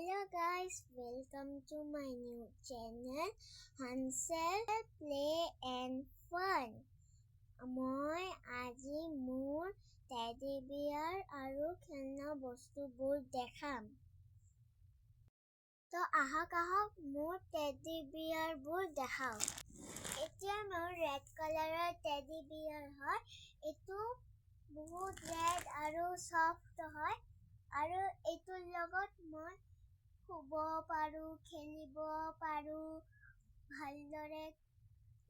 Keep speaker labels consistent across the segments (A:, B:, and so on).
A: Hello guys, welcome to my new channel Hansel Play and Fun. মই আজি মোৰ teddy বিয়াৰ আৰু খেলনা বস্তুবোৰ দেখাম। তো আহক মোৰ টেডি বিয়াৰবোৰ দেখাও। এতিয়া মোৰ ৰেড কালাৰৰ টেডি বিয়াৰ হয়। এইটো বহুত ৰেড আৰু সফট হয় আৰু এইটোৰ লগত মই শুব পাৰোঁ, খেলিব পাৰোঁ, ভালদৰে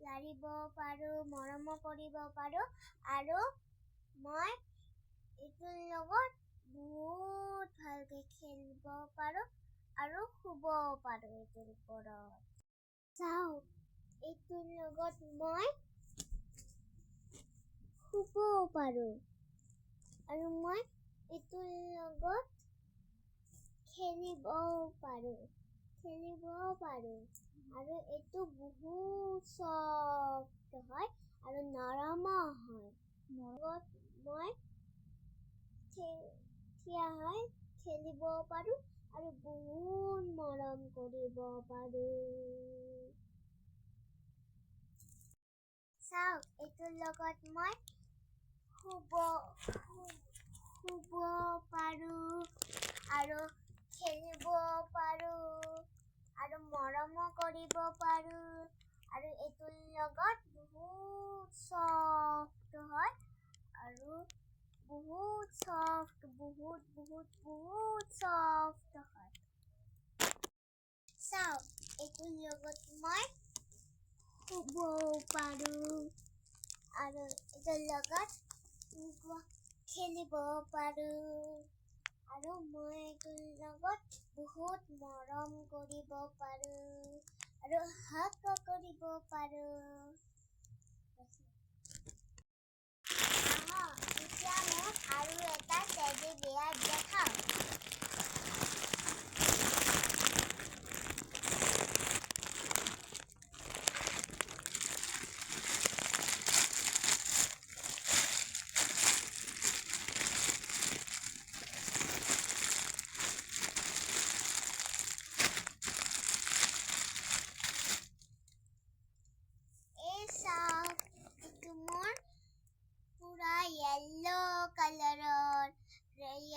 A: লাৰিব পাৰোঁ, মৰম কৰিব পাৰোঁ আৰু মই এইটোৰ লগত বহুত ভালকৈ খেলিব পাৰোঁ আৰু শুব পাৰোঁ এইটোৰ ওপৰত। চাওক, এইটোৰ লগত মই শুব পাৰোঁ আৰু মই এইটোৰ লগত খেলিব পাৰোঁ আৰু এইটো বহুত সফট হয় আৰু নৰম হয়। মই থিয় হৈ খেলিব পাৰোঁ আৰু বহুত মৰম কৰিব পাৰোঁ। চাওক, এইটোৰ লগত মই শুব পাৰোঁ আৰু খেলিব পাৰোঁ আৰু মৰম কৰিব পাৰোঁ আৰু এইটোৰ লগত বহুত সফট হয় আৰু বহুত সফট হয়। চাওক, এইটোৰ লগত মই শুব পাৰোঁ আৰু এইটোৰ লগত খেলিব পাৰোঁ আৰু মই এইটোৰ লগত বহুত মৰম কৰিব পাৰোঁ আৰু হাগ কৰিব পাৰোঁ। এতিয়া মোক আৰু এটা টেডি বিয়াৰ দেখাও।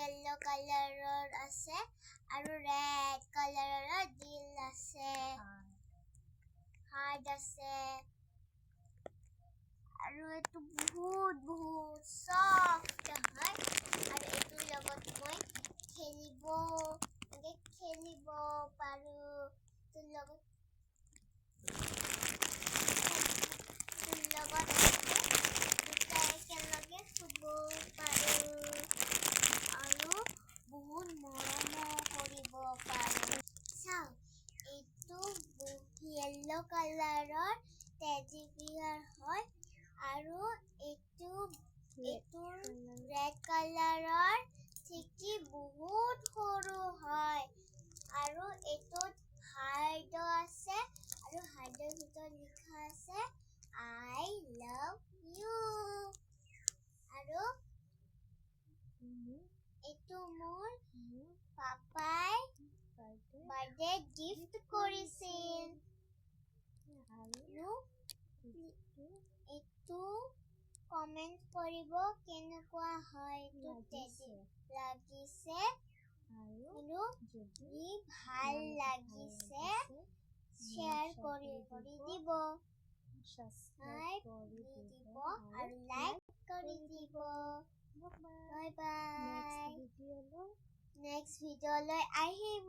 A: Yellow কালাৰৰ আছে আৰু ৰেড কালাৰৰ দিল আছে, হাৰ্ট আছে আৰু এইটো বহুত সফট হয় আৰু এইটোৰ লগত মই খেলিব পাৰোঁ। এইটোৰ লগত দুটা একেলগে শুব পাৰোঁ আৰু বহুত মৰম কৰিব পাৰোঁ। চাওক, এইটো yellow কালাৰৰ টেডি বিয়াৰ হয় আৰু এইটোৰ ৰেড কালাৰৰ ঠিকি বহুত সৰু হয় আৰু এইটোত হাৰ্ট আছে আৰু হাৰ্টৰ ভিতৰত লিখা আছে I love you আৰু এইটো মোৰ পাপাই বাৰ্থডে গিফ্ট কৰিছিল আৰু এইটো কমেণ্ট কৰিব কেনেকুৱা হয় লাগিছে আৰু যদি ভাল লাগিছে শ্বেয়াৰ কৰি দিব, সাবস্ক্ৰাইব কৰি দিব আৰু লাইক কৰি দিব। Bye bye. নেক্সট ভিডিঅ'লৈ আহিম।